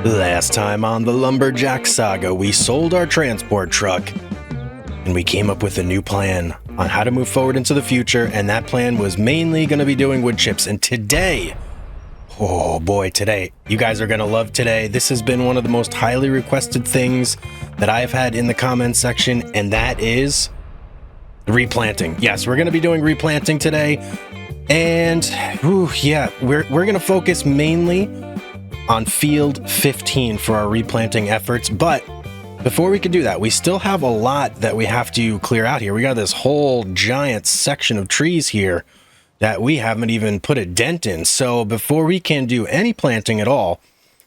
Last time on the Lumberjack Saga, we sold our transport truck, and we came up with a new plan on how to move forward into the future, and that plan was mainly going to be doing wood chips. And today, oh boy, today, you guys are going to love today. This has been one of the most highly requested things that I've had in the comments section, and that is replanting. Yes, we're going to be doing replanting today, and yeah, we're going to focus mainly on field 15 for our replanting efforts. But before we can do that, we still have a lot that we have to clear out here. We got this whole giant section of trees here that we haven't even put a dent in. So before we can do any planting at all,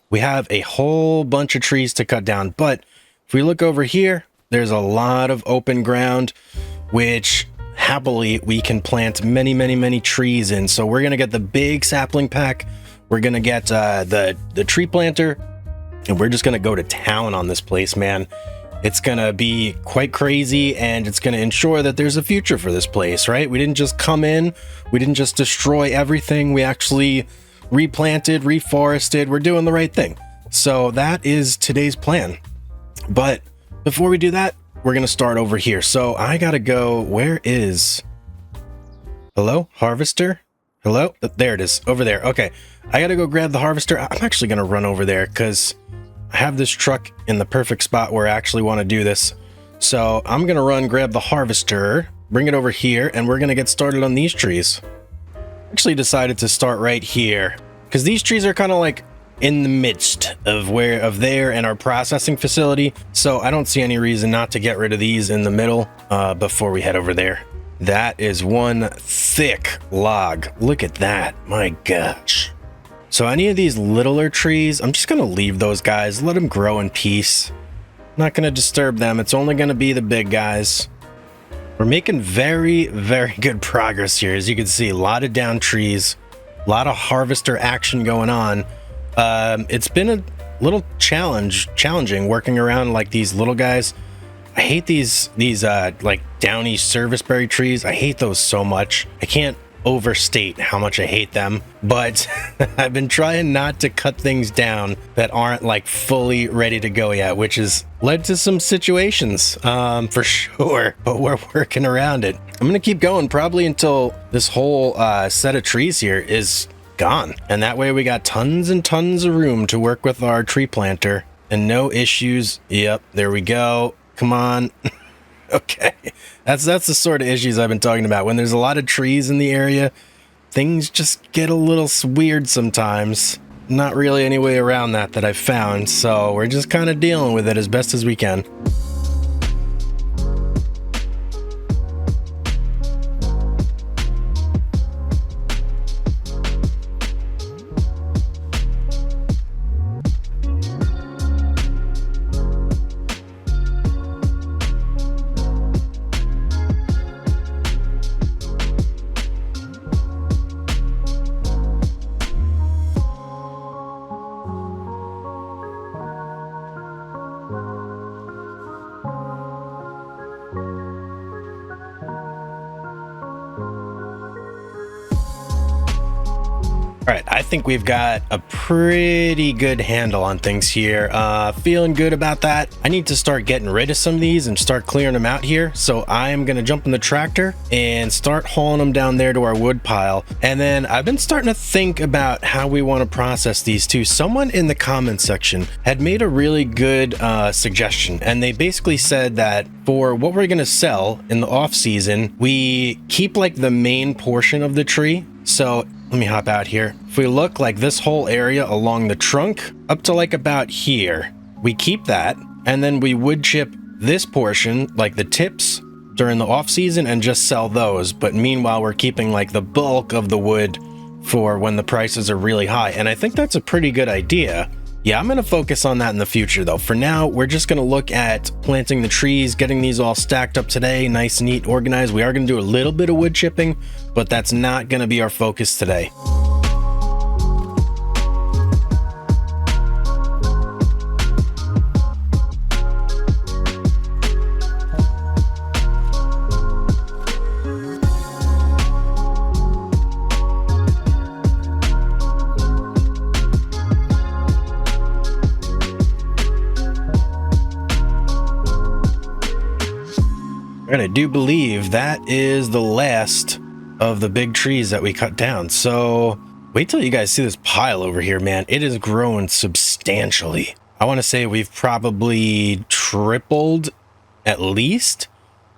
we have a whole bunch of trees to cut down. But if we look over here, there's a lot of open ground, which happily we can plant many trees in. So we're going to get the big sapling pack. We're going to get the tree planter, and we're just going to go to town on this place, man. It's going to be quite crazy, and it's going to ensure that there's a future for this place, right? We didn't just come in. We didn't just destroy everything. We actually replanted, reforested. We're doing the right thing. So that is today's plan. But before we do that, we're going to start over here. So I got to go. Where is... Hello? Harvester? Hello? There it is. Over there. Okay. I got to go grab the harvester. I'm actually going to run over there because I have this truck in the perfect spot where I actually want to do this. So I'm going to run, grab the harvester, bring it over here, and we're going to get started on these trees. Actually decided to start right here because these trees are kind of like in the midst of there and our processing facility. So I don't see any reason not to get rid of these in the middle before we head over there. That is one thick log. Look at that. My gosh. So any of these littler trees, I'm just going to leave those guys. Let them grow in peace. I'm not going to disturb them. It's only going to be the big guys. We're making very good progress here. As you can see, a lot of down trees, a lot of harvester action going on. It's been a little challenging working around like these little guys. I hate these like downy serviceberry trees. I hate those so much. I can't overstate how much I hate them, but I've been trying not to cut things down that aren't like fully ready to go yet, which has led to some situations for sure, but we're working around it. I'm gonna keep going probably until this whole set of trees here is gone, and that way we got tons and tons of room to work with our tree planter and no issues. Yep, there we go. Come on. Okay, that's the sort of issues I've been talking about. When there's a lot of trees in the area, things just get a little weird sometimes. Not really any way around that I've found, so we're just kind of dealing with it as best as we can. All right, I think we've got a pretty good handle on things here. Feeling good about that. I need to start getting rid of some of these and start clearing them out here. So I am going to jump in the tractor and start hauling them down there to our wood pile. And then I've been starting to think about how we want to process these too. Someone in the comments section had made a really good suggestion, and they basically said that for what we're going to sell in the off season, we keep like the main portion of the tree. So let me hop out here. If we look like this whole area along the trunk up to like about here, we keep that, and then we wood chip this portion, like the tips, during the off season and just sell those. But meanwhile, we're keeping like the bulk of the wood for when the prices are really high. And I think that's a pretty good idea. Yeah, I'm going to focus on that in the future though. For now, we're just going to look at planting the trees, getting these all stacked up today, nice, neat, organized. We are going to do a little bit of wood chipping, but that's not going to be our focus today. And I do believe that is the last of the big trees that we cut down. So wait till you guys see this pile over here, man. It has grown substantially. I want to say we've probably tripled at least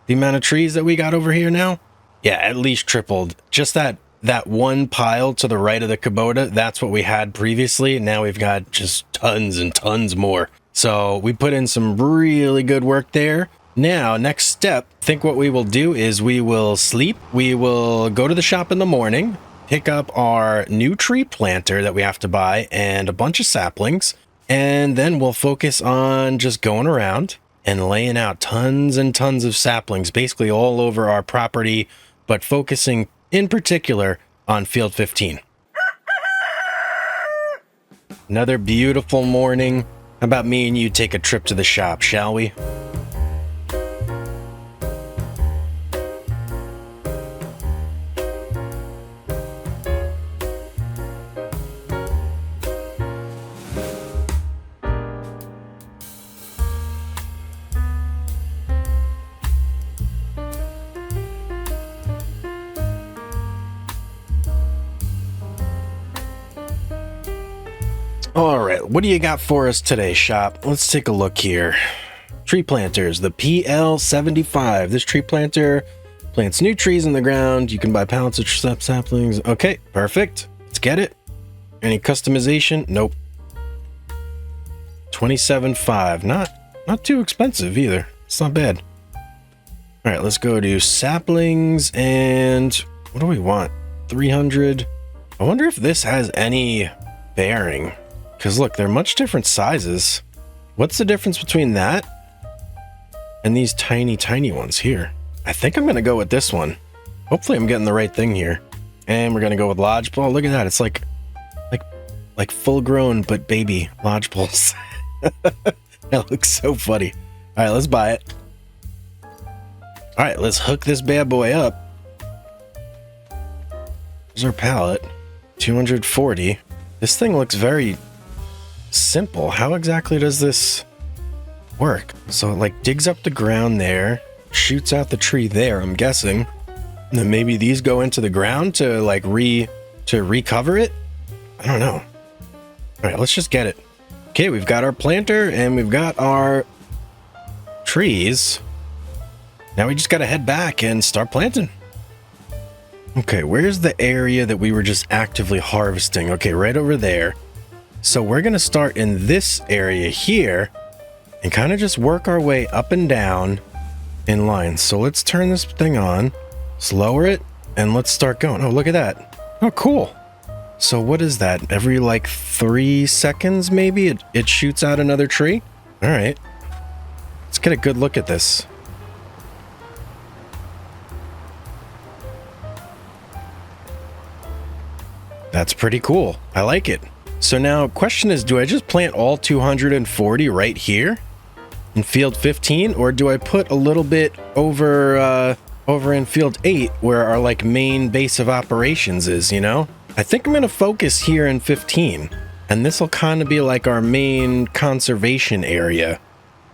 the amount of trees that we got over here now. Yeah, at least tripled. Just that one pile to the right of the Kubota, that's what we had previously. Now we've got just tons and tons more. So we put in some really good work there. Now, next step, I think what we will do is we will sleep. We will go to the shop in the morning, pick up our new tree planter that we have to buy and a bunch of saplings. And then we'll focus on just going around and laying out tons and tons of saplings, basically all over our property, but focusing in particular on field 15. Another beautiful morning. How about me and you take a trip to the shop, shall we? All right, what do you got for us today, shop? Let's take a look here. Tree planters, the PL75. This tree planter plants new trees in the ground. You can buy pallets of saplings. Okay, perfect. Let's get it. Any customization? Nope. 27.5. Not too expensive either. It's not bad. All right, let's go to saplings and what do we want? 300. I wonder if this has any bearing. Because look, they're much different sizes. What's the difference between that and these tiny, tiny ones here? I think I'm going to go with this one. Hopefully I'm getting the right thing here. And we're going to go with lodgepole. Look at that. It's like full grown, but baby lodgepoles. That looks so funny. All right, let's buy it. All right, let's hook this bad boy up. There's our pallet. 240. This thing looks very simple. How exactly does this work? So it like digs up the ground there, shoots out the tree there, I'm guessing. And then maybe these go into the ground to like recover it. I don't know. All right, let's just get it. Okay, we've got our planter and we've got our trees. Now we just got to head back and start planting. Okay, where's the area that we were just actively harvesting? Okay, right over there. So we're going to start in this area here and kind of just work our way up and down in line. So let's turn this thing on, let's lower it, and let's start going. Oh, look at that. Oh, cool. So what is that? Every like 3 seconds, maybe it shoots out another tree? All right. Let's get a good look at this. That's pretty cool. I like it. So now question is, do I just plant all 240 right here in field 15, or do I put a little bit over in field 8 where our like main base of operations is, you know? I think I'm going to focus here in 15, and this will kind of be like our main conservation area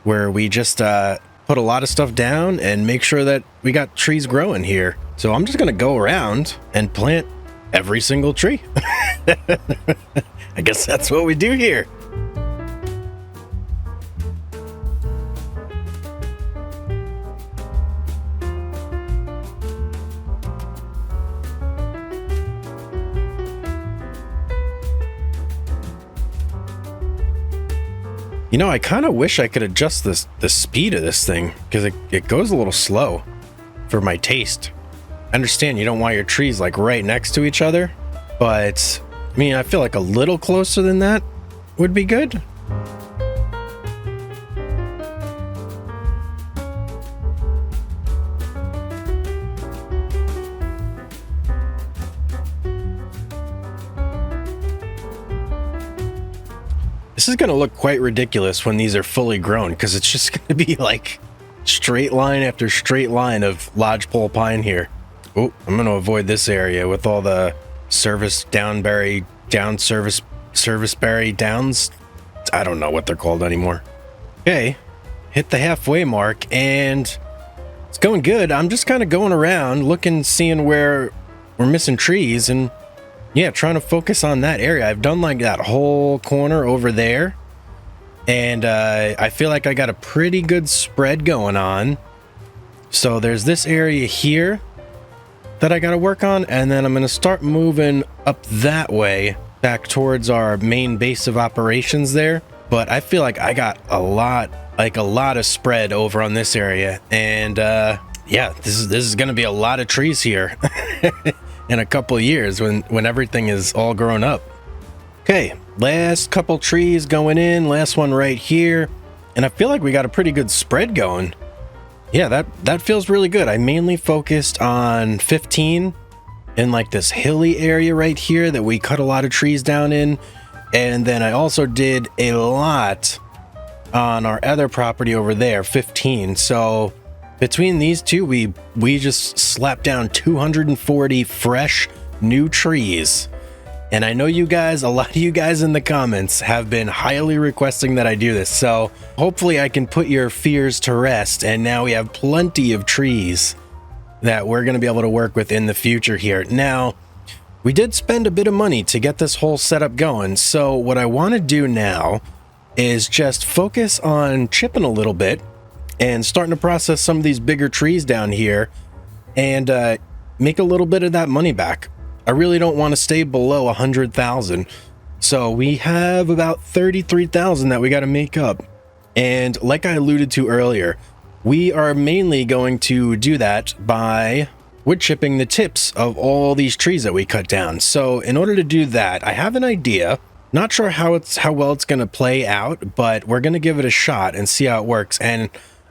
where we just put a lot of stuff down and make sure that we got trees growing here. So I'm just going to go around and plant every single tree. I guess that's what we do here. You know, I kind of wish I could adjust the speed of this thing, because it goes a little slow for my taste. I understand you don't want your trees like right next to each other, but I mean, I feel like a little closer than that would be good. This is going to look quite ridiculous when these are fully grown, because it's just going to be like straight line after straight line of lodgepole pine here. Oh, I'm going to avoid this area with all the service berry downs. I don't know what they're called anymore. Okay, hit the halfway mark and let's going good. I'm just kind of going around looking, seeing where we're missing trees, and yeah, trying to focus on that area. I've done like that whole corner over there, and I feel like I got a pretty good spread going on. So there's this area here that I got to work on, and then I'm going to start moving up that way back towards our main base of operations there. But I feel like I got a lot of spread over on this area, and yeah, this is going to be a lot of trees here in a couple of years when everything is all grown up. Okay, last couple trees going in, last one right here, and I feel like we got a pretty good spread going. Yeah, that feels really good. I mainly focused on 15 in like this hilly area right here that we cut a lot of trees down in, and then I also did a lot on our other property over there, 15. So between these two, we just slapped down 240 fresh new trees. And I know you guys, a lot of you guys in the comments have been highly requesting that I do this. So hopefully I can put your fears to rest. And now we have plenty of trees that we're going to be able to work with in the future here. Now, we did spend a bit of money to get this whole setup going. So what I want to do now is just focus on chipping a little bit and starting to process some of these bigger trees down here and make a little bit of that money back. I really don't want to stay below 100,000. So we have about 33,000 that we got to make up. And like I alluded to earlier, we are mainly going to do that by wood chipping the tips of all these trees that we cut down. So in order to do that, I have an idea. Not sure how well it's going to play out, but we're going to give it a shot and see how it works. And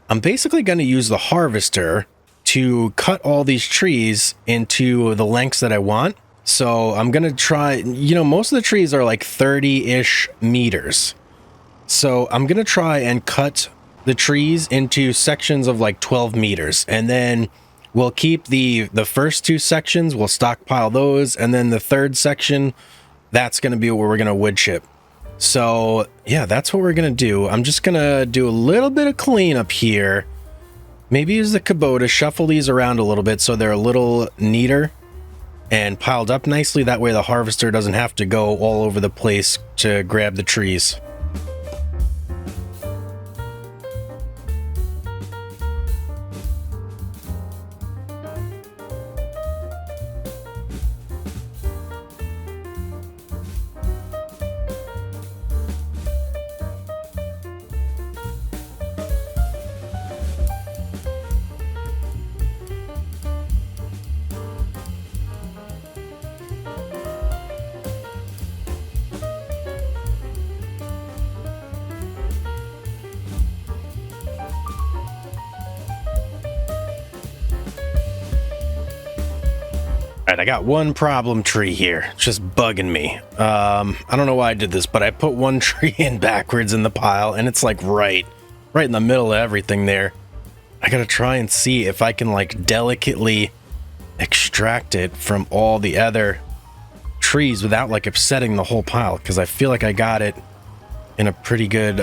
I'm basically going to use the harvester to cut all these trees into the lengths that I want. So I'm going to try, you know, most of the trees are like 30-ish meters. So I'm going to try and cut the trees into sections of like 12 meters. And then we'll keep the first two sections, we'll stockpile those. And then the third section, that's going to be where we're going to wood chip. So yeah, that's what we're going to do. I'm just going to do a little bit of cleanup here. Maybe use the Kubota, shuffle these around a little bit so they're a little neater and piled up nicely. That way the harvester doesn't have to go all over the place to grab the trees. I got one problem tree here. It's just bugging me. I don't know why I did this, but I put one tree in backwards in the pile, and it's like right in the middle of everything there. I gotta try and see if I can like delicately extract it from all the other trees without like upsetting the whole pile, because I feel like I got it in a pretty good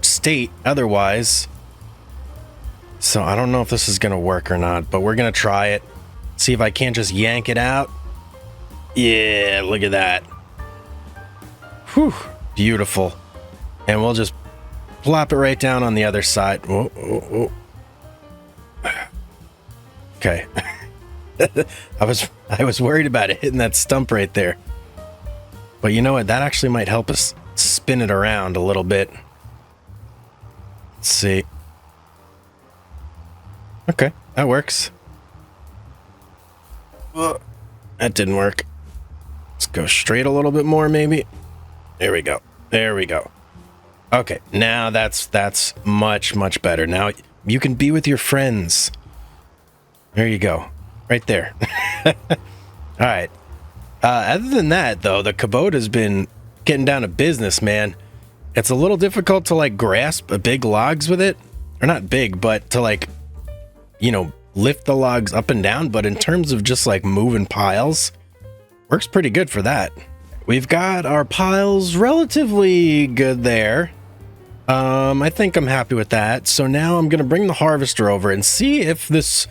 state otherwise. So I don't know if this is gonna work or not, but we're gonna try it. See if I can't just yank it out. Yeah, look at that. Whew, beautiful. And we'll just plop it right down on the other side. Whoa, whoa, whoa. Okay. I was worried about it hitting that stump right there. But you know what? That actually might help us spin it around a little bit. Let's see. Okay, that works. That didn't work. Let's go straight a little bit more, maybe. There we go. There we go. Okay, now that's much better. Now you can be with your friends. There you go. Right there. All right. Other than that, though, the Kubota's been getting down to business, man. It's a little difficult to, like, grasp big logs with it. Or not big, but to, like, you know, lift the logs up and down, but in terms of just like moving piles, works pretty good for that. We've got our piles relatively good there. I think I'm happy with that. So now I'm going to bring the harvester over and see if this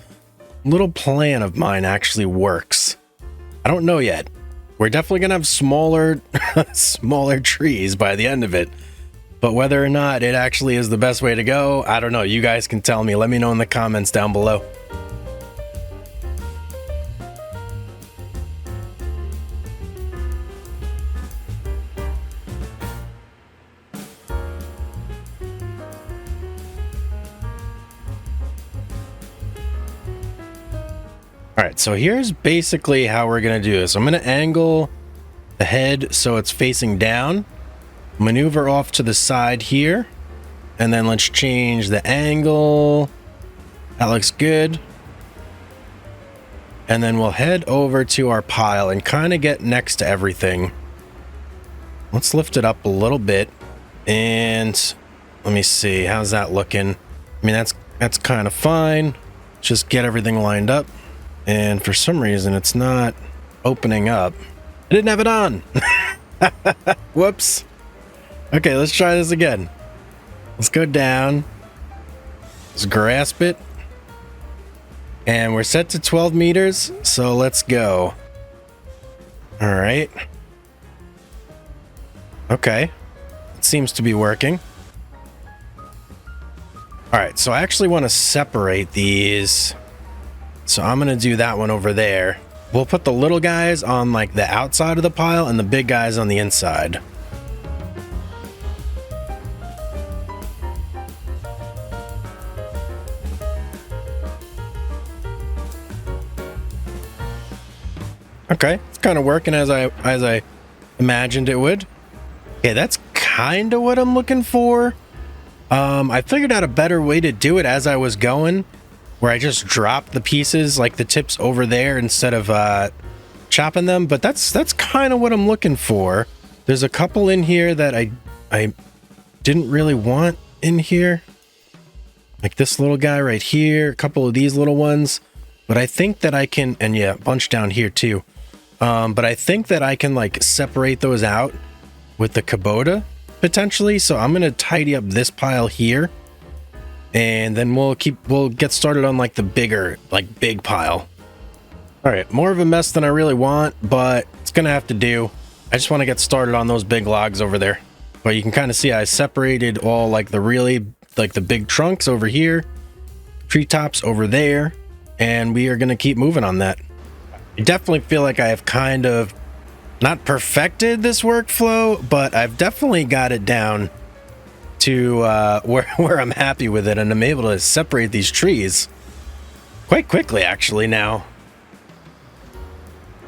little plan of mine actually works. I don't know yet. We're definitely going to have smaller, smaller trees by the end of it. But whether or not it actually is the best way to go, I don't know. You guys can tell me. Let me know in the comments down below. All right, so here's basically how we're going to do this. I'm going to angle the head so it's facing down, maneuver off to the side here, and then let's change the angle. That looks good. And then we'll head over to our pile and kind of get next to everything. Let's lift it up a little bit, and let me see, how's that looking? I mean, that's kind of fine. Just get everything lined up. And for some reason, it's not opening up. I didn't have it on. Whoops. Okay, let's try this again. Let's go down. Let's grasp it. And we're set to 12 meters, so let's go. All right. Okay. It seems to be working. All right, so I actually want to separate these. So I'm going to do that one over there. We'll put the little guys on like the outside of the pile and the big guys on the inside. Okay, it's kind of working as I imagined it would. Okay, that's kind of what I'm looking for. I figured out a better way to do it as I was going, where I just drop the pieces, like the tips over there instead of chopping them. But that's kind of what I'm looking for. There's a couple in here that I didn't really want in here. Like this little guy right here, a couple of these little ones. But I think that I can, and yeah, a bunch down here too. But I think that I can like separate those out with the Kubota potentially. So I'm going to tidy up this pile here. And then we'll get started on like the bigger, like big pile. All right, more of a mess than I really want, but it's gonna have to do. I just want to get started on those big logs over there. But you can kind of see I separated all like the big trunks over here, treetops over there, and we are gonna keep moving on that. I definitely feel like I have kind of not perfected this workflow, but I've definitely got it down to where I'm happy with it, and I'm able to separate these trees quite quickly actually now,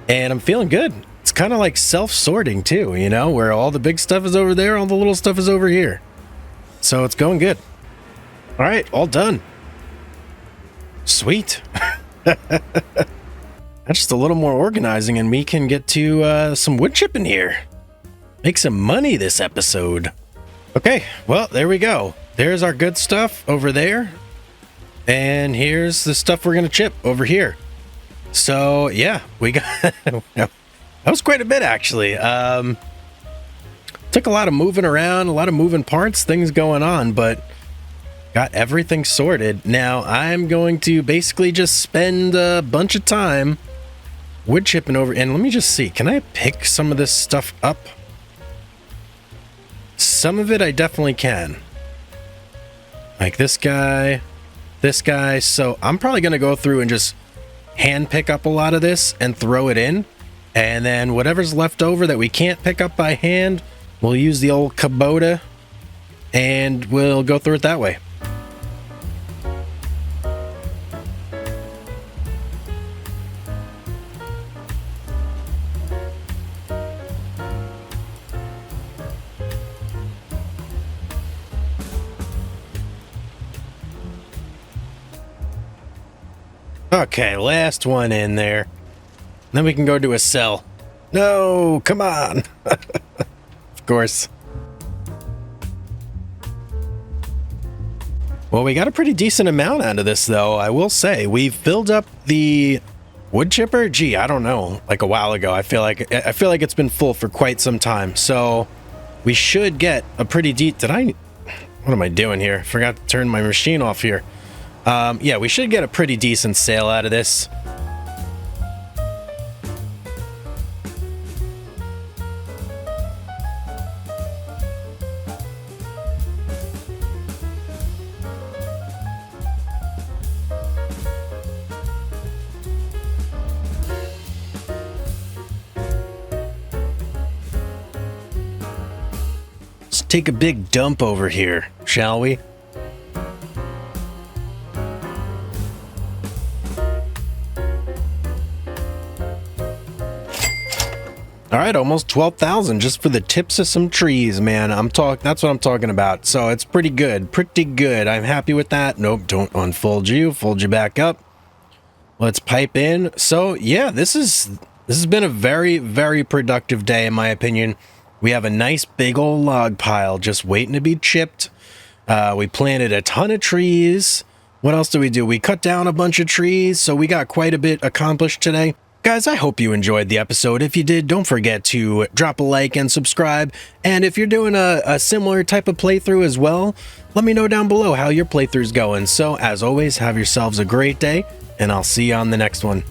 and I'm feeling good. It's kind of like self-sorting too, you know, where all the big stuff is over there, all the little stuff is over here, so it's going good. All right, all done. Sweet. That's just a little more organizing and we can get to some wood chipping here, make some money this episode. Okay, well, there we go. There's our good stuff over there. And here's the stuff we're going to chip over here. So, yeah, we got... that was quite a bit, actually. Took a lot of moving around, a lot of moving parts, things going on, but got everything sorted. Now, I'm going to basically just spend a bunch of time wood chipping over... And let me just see, can I pick some of this stuff up? Some of it I definitely can. Like this guy. So I'm probably going to go through and just hand pick up a lot of this and throw it in. And then whatever's left over that we can't pick up by hand, we'll use the old Kubota and we'll go through it that way. Okay, last one in there. Then we can go to a cell. No, come on. Of course. Well, we got a pretty decent amount out of this, though. I will say, we've filled up the wood chipper. Gee, I don't know, like a while ago. I feel like it's been full for quite some time. So we should get a pretty deep. Did I What am I doing here? Forgot to turn my machine off here. Yeah, we should get a pretty decent sale out of this. Let's take a big dump over here, shall we? All right, almost 12,000 just for the tips of some trees, man. That's what I'm talking about. So it's pretty good, pretty good. I'm happy with that. Nope, don't unfold you. Fold you back up. Let's pipe in. So yeah, this has been a very, very productive day in my opinion. We have a nice big old log pile just waiting to be chipped. We planted a ton of trees. What else did we do? We cut down a bunch of trees, so we got quite a bit accomplished today. Guys, I hope you enjoyed the episode. If you did, don't forget to drop a like and subscribe. And if you're doing a similar type of playthrough as well, let me know down below how your playthrough's going. So, as always, have yourselves a great day, and I'll see you on the next one.